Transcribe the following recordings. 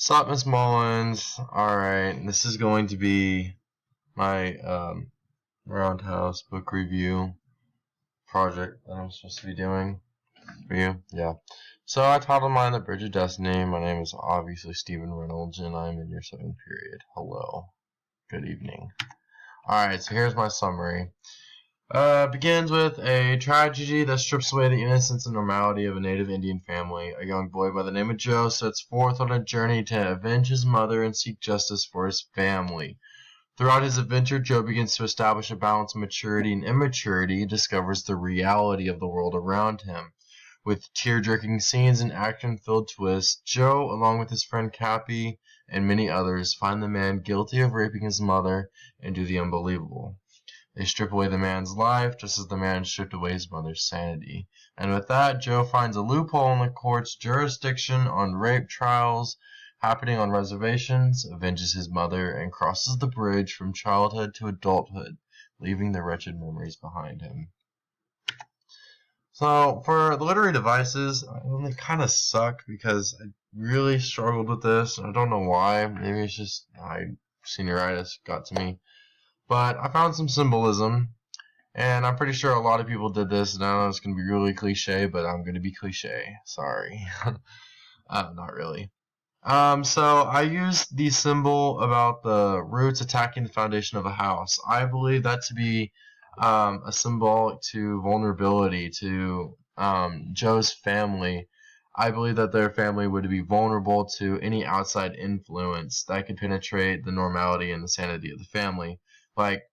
Sup, Miss Mullins? Alright, this is going to be my Roundhouse book review project that I'm supposed to be doing for you. Yeah. So I titled mine The Bridge of Destiny. My name is obviously Stephen Reynolds, and I'm in your 7th period. Hello. Good evening. Alright, so here's my summary. Begins with a tragedy that strips away the innocence and normality of a native Indian family. A young boy by the name of Joe sets forth on a journey to avenge his mother and seek justice for his family. Throughout his adventure, Joe begins to establish a balance of maturity and immaturity and discovers the reality of the world around him. With tear-jerking scenes and action-filled twists, Joe, along with his friend Cappy and many others, find the man guilty of raping his mother and do the unbelievable. They strip away the man's life, just as the man stripped away his mother's sanity. And with that, Joe finds a loophole in the court's jurisdiction on rape trials happening on reservations, avenges his mother, and crosses the bridge from childhood to adulthood, leaving the wretched memories behind him. So, for the literary devices, they kind of suck because I really struggled with this. I don't know why. Maybe it's just senioritis got to me. But I found some symbolism, and I'm pretty sure a lot of people did this, and I know it's going to be really cliche, but I'm going to be cliche. Sorry. Not really. So I used the symbol about the roots attacking the foundation of a house. I believe that to be a symbolic to vulnerability to Joe's family. I believe that their family would be vulnerable to any outside influence that could penetrate the normality and the sanity of the family. Like,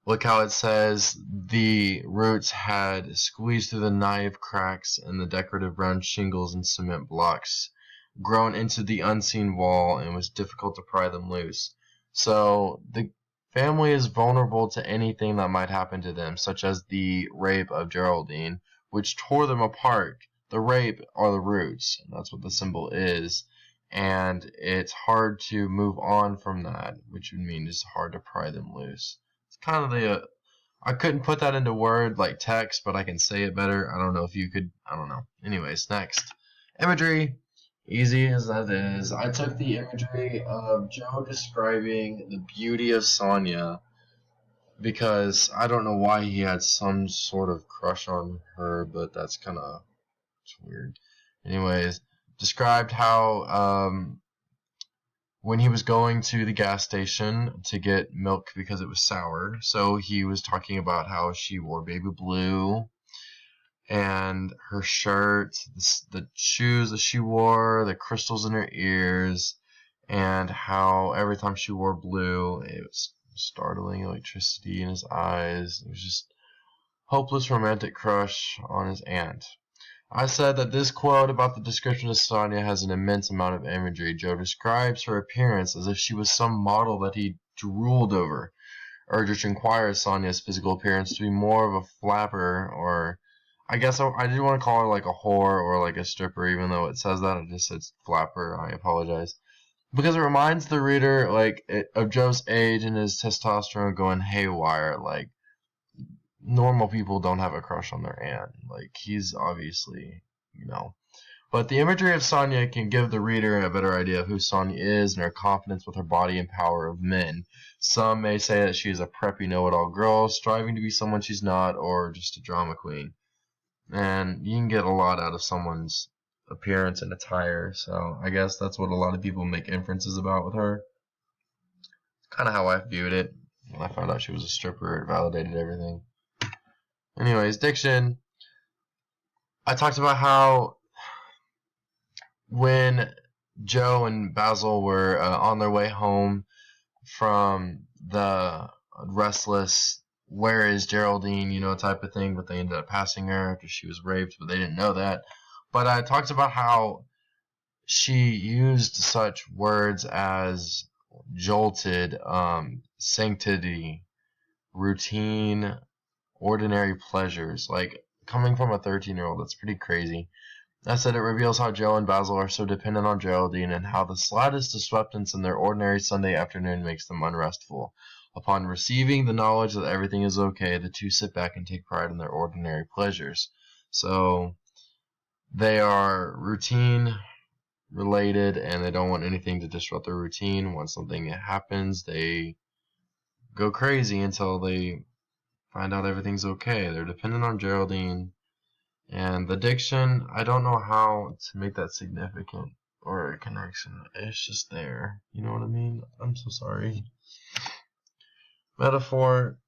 look how it says the roots had squeezed through the naive cracks in the decorative brown shingles and cement blocks, grown into the unseen wall, and was difficult to pry them loose. So the family is vulnerable to anything that might happen to them, such as the rape of Geraldine, which tore them apart. The rape are the roots, and that's what the symbol is. And it's hard to move on from that, which would mean it's hard to pry them loose. It's kind of the I couldn't put that into word like text, but I can say it better. I don't know if you could. I don't know. Anyways, next imagery. Easy as that is, I took the imagery of Joe describing the beauty of Sonya because I don't know why he had some sort of crush on her, but that's kind of weird. Anyways, described how when he was going to the gas station to get milk because it was sour, so he was talking about how she wore baby blue and her shirt, the shoes that she wore, the crystals in her ears, and how every time she wore blue, it was startling electricity in his eyes. It was just hopeless romantic crush on his aunt. I said that this quote about the description of Sonya has an immense amount of imagery. Joe describes her appearance as if she was some model that he drooled over. Erdrich inquires Sonya's physical appearance to be more of a flapper, or I guess I didn't want to call her like a whore or like a stripper, even though it says that. It just says flapper. I apologize. Because it reminds the reader of Joe's age and his testosterone going haywire. Like, normal people don't have a crush on their aunt. Like, he's obviously, But the imagery of Sonya can give the reader a better idea of who Sonya is and her confidence with her body and power of men. Some may say that she is a preppy know-it-all girl, striving to be someone she's not, or just a drama queen. And you can get a lot out of someone's appearance and attire, so I guess that's what a lot of people make inferences about with her. Kind of how I viewed it. When I found out she was a stripper, it validated everything. Anyways, diction. I talked about how when Joe and Basil were on their way home from the restless, where is Geraldine, type of thing, but they ended up passing her after she was raped, but they didn't know that. But I talked about how she used such words as jolted, sanctity, routine, ordinary pleasures. Like, coming from a 13-year-old, that's pretty crazy. I said it reveals how Joe and Basil are so dependent on Geraldine and how the slightest disruptance in their ordinary Sunday afternoon makes them unrestful. Upon receiving the knowledge that everything is okay, the two sit back and take pride in their ordinary pleasures. So they are routine, related, and they don't want anything to disrupt their routine. Once something happens, they go crazy until they find out everything's okay. They're dependent on Geraldine. And the addiction, I don't know how to make that significant or a connection. It's just there. You know what I mean? I'm so sorry. Metaphor.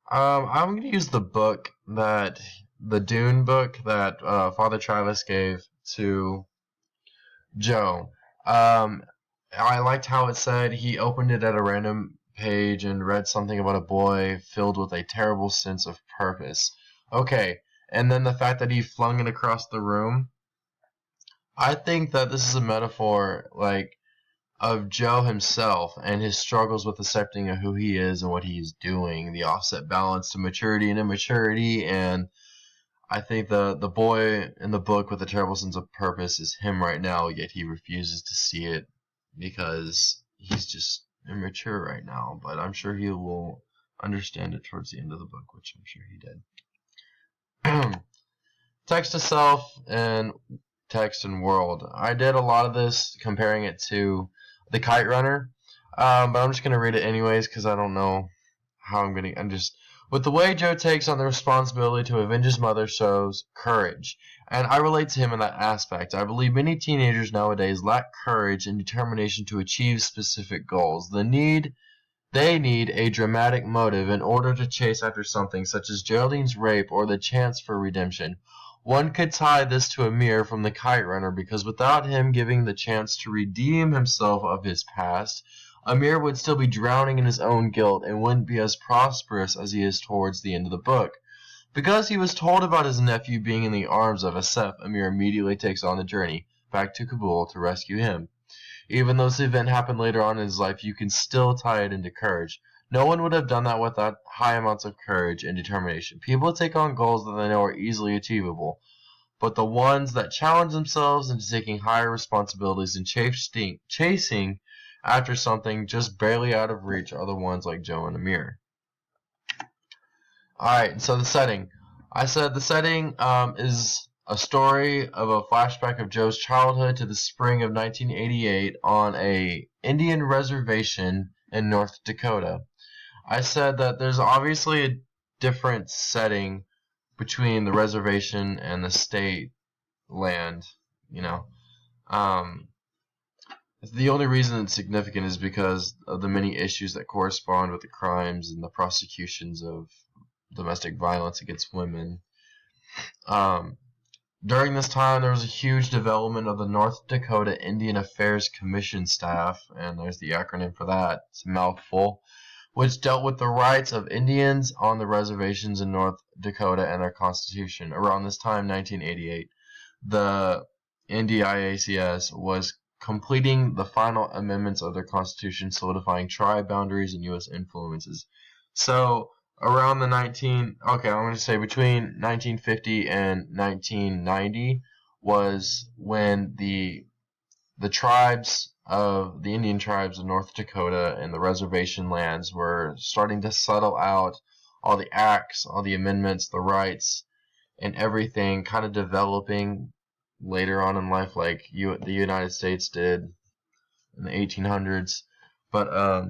I'm going to use the book the Dune book that Father Travis gave to Joe. I liked how it said he opened it at a random page and read something about a boy filled with a terrible sense of purpose. Okay, and then the fact that he flung it across the room. I think that this is a metaphor, like, of Joe himself and his struggles with accepting of who he is and what he's doing, the offset balance to maturity and immaturity, and I think the boy in the book with a terrible sense of purpose is him right now, yet he refuses to see it because he's just immature right now, but I'm sure he will understand it towards the end of the book, which I'm sure he did. Text to self and text and world. I did a lot of this comparing it to the Kite Runner, but I'm just going to read it anyways because I don't know how I'm just... With the way Joe takes on the responsibility to avenge his mother shows courage, and I relate to him in that aspect. I believe many teenagers nowadays lack courage and determination to achieve specific goals. They need a dramatic motive in order to chase after something, such as Geraldine's rape or the chance for redemption. One could tie this to Amir from the Kite Runner, because without him giving the chance to redeem himself of his past, Amir would still be drowning in his own guilt and wouldn't be as prosperous as he is towards the end of the book. Because he was told about his nephew being in the arms of Asef, Amir immediately takes on the journey back to Kabul to rescue him. Even though this event happened later on in his life, you can still tie it into courage. No one would have done that without high amounts of courage and determination. People take on goals that they know are easily achievable, but the ones that challenge themselves into taking higher responsibilities and chasing after something just barely out of reach are the ones like Joe and Amir. Alright, so the setting. I said the setting is a story of a flashback of Joe's childhood to the spring of 1988 on a Indian reservation in North Dakota. I said that there's obviously a different setting between the reservation and the state land, you know. The only reason it's significant is because of the many issues that correspond with the crimes and the prosecutions of domestic violence against women. During this time, there was a huge development of the North Dakota Indian Affairs Commission staff, and there's the acronym for that, it's a mouthful, which dealt with the rights of Indians on the reservations in North Dakota and their constitution. Around this time, 1988, the NDIACS was completing the final amendments of their constitution, solidifying tribe boundaries and U.S. influences. So, around I'm going to say between 1950 and 1990 was when the tribes of the Indian tribes of North Dakota and the reservation lands were starting to settle out all the acts, all the amendments, the rights, and everything kind of developing later on in life like the United States did in the 1800s. But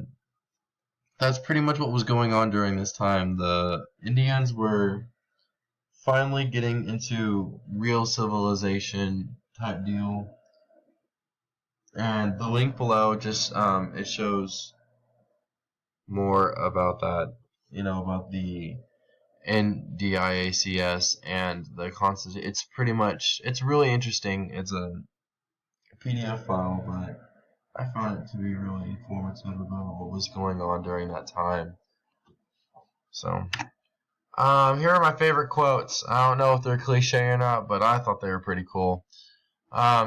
that's pretty much what was going on during this time. The Indians were finally getting into real civilization type deal. And the link below just it shows more about that, about the NDIACS and the Constitution. It's really interesting. It's a PDF file, but I found it to be really informative about what was going on during that time. So, here are my favorite quotes. I don't know if they're cliche or not, but I thought they were pretty cool.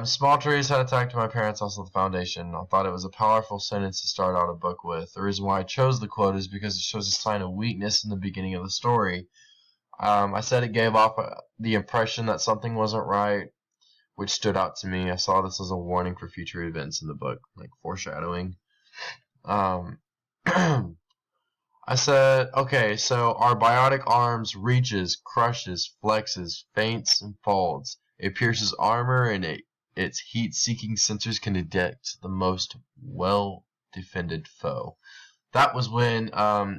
Small trees had attacked my parents' house at the foundation. I thought it was a powerful sentence to start out a book with. The reason why I chose the quote is because it shows a sign of weakness in the beginning of the story. I said it gave off the impression that something wasn't right, which stood out to me. I saw this as a warning for future events in the book, like foreshadowing. I said, okay, so our biotic arms reaches, crushes, flexes, feints, and folds. It pierces armor and it its heat-seeking sensors can detect the most well-defended foe. That was when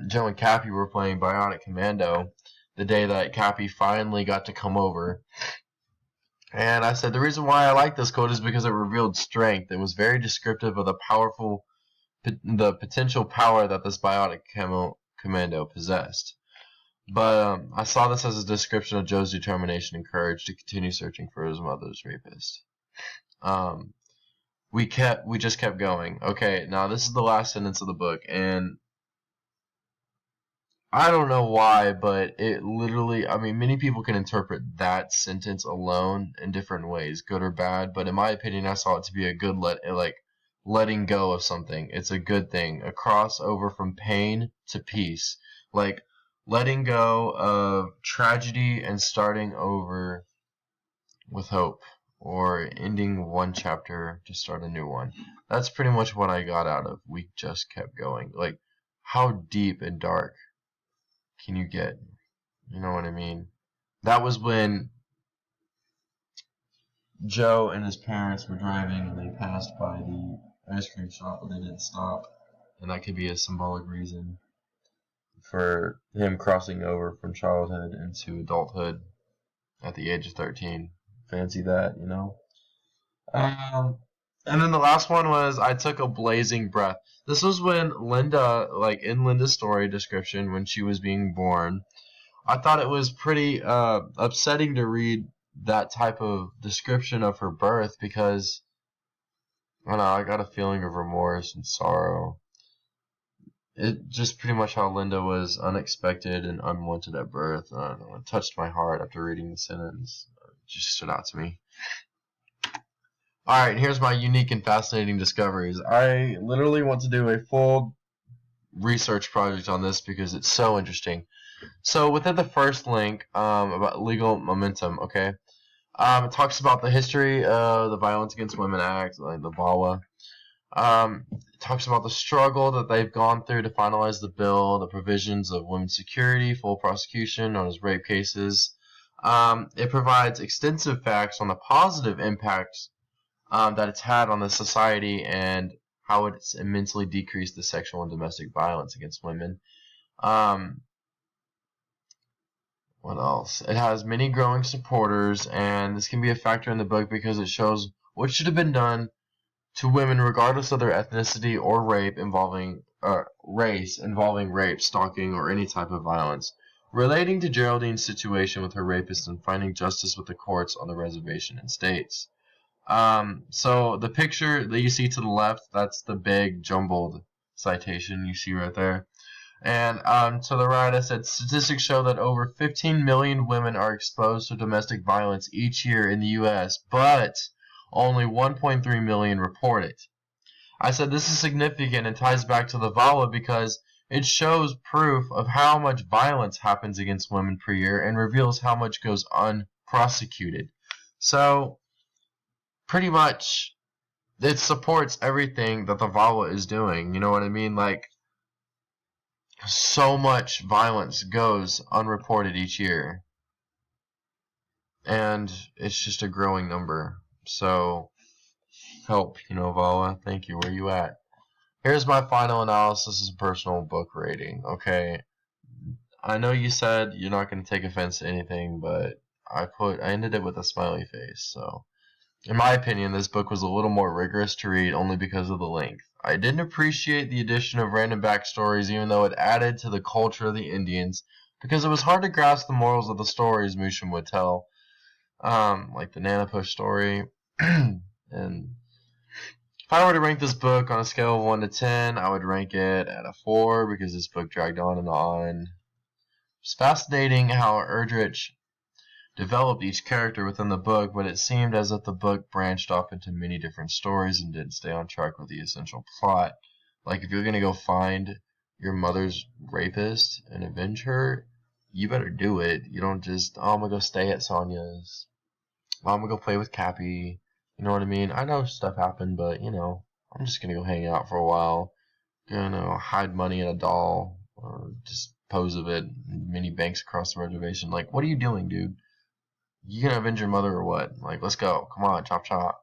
Joe and Cappy were playing Bionic Commando, the day that Cappy finally got to come over. And I said the reason why I like this code is because it revealed strength. It was very descriptive of the potential power that this Bionic Commando possessed. But I saw this as a description of Joe's determination and courage to continue searching for his mother's rapist. We just kept going. Okay, now this is the last sentence of the book, and I don't know why, but it literally, I mean, many people can interpret that sentence alone in different ways, good or bad, but in my opinion, I saw it to be a good letting go of something. It's a good thing. A crossover from pain to peace. Like, letting go of tragedy and starting over with hope, or ending one chapter to start a new one. That's pretty much what I got out of We Just Kept Going. Like, how deep and dark can you get? You know what I mean? That was when Joe and his parents were driving and they passed by the ice cream shop, but they didn't stop. And that could be a symbolic reason for him crossing over from childhood into adulthood at the age of 13. Fancy that, you know? And then the last one was I Took a Blazing Breath. This was when Linda, like in Linda's story description, when she was being born, I thought it was pretty upsetting to read that type of description of her birth because, I don't know, I got a feeling of remorse and sorrow. It just pretty much how Linda was unexpected and unwanted at birth. I don't know, it touched my heart after reading the sentence. It just stood out to me. Alright, here's my unique and fascinating discoveries. I literally want to do a full research project on this because it's so interesting. So within the first link about legal momentum, okay, it talks about the history of the Violence Against Women Act, like the VAWA. It talks about the struggle that they've gone through to finalize the bill, the provisions of women's security, full prosecution, known as rape cases. It provides extensive facts on the positive impacts that it's had on the society and how it's immensely decreased the sexual and domestic violence against women. What else? It has many growing supporters, and this can be a factor in the book because it shows what should have been done to women regardless of their ethnicity or race involving rape, stalking, or any type of violence. Relating to Geraldine's situation with her rapist and finding justice with the courts on the reservation and states. So the picture that you see to the left, that's the big jumbled citation you see right there. And to the right, I said statistics show that over 15 million women are exposed to domestic violence each year in the U.S., but only 1.3 million report it. I said this is significant and ties back to the VAWA because it shows proof of how much violence happens against women per year and reveals how much goes unprosecuted. So, pretty much, it supports everything that the VAWA is doing. You know what I mean? Like, so much violence goes unreported each year. And it's just a growing number. So, help, VAWA. Thank you. Where you at? Here's my final analysis and personal book rating. Okay. I know you said you're not going to take offense to anything, but I ended it with a smiley face. So, in my opinion, this book was a little more rigorous to read only because of the length. I didn't appreciate the addition of random backstories even though it added to the culture of the Indians because it was hard to grasp the morals of the stories Musham would tell, like the Nana Push story. And if I were to rank this book on a scale of 1 to 10, I would rank it at a 4 because this book dragged on and on. It's fascinating how Erdrich developed each character within the book, but it seemed as if the book branched off into many different stories and didn't stay on track with the essential plot. Like, if you're going to go find your mother's rapist and avenge her, you better do it. You don't just, I'm going to go stay at Sonya's. I'm going to go play with Cappy. You know what I mean? I know stuff happened, but, I'm just going to go hang out for a while. Hide money in a doll or dispose of it in many banks across the reservation. Like, what are you doing, dude? You gonna avenge your mother or what? Like, let's go. Come on, chop chop.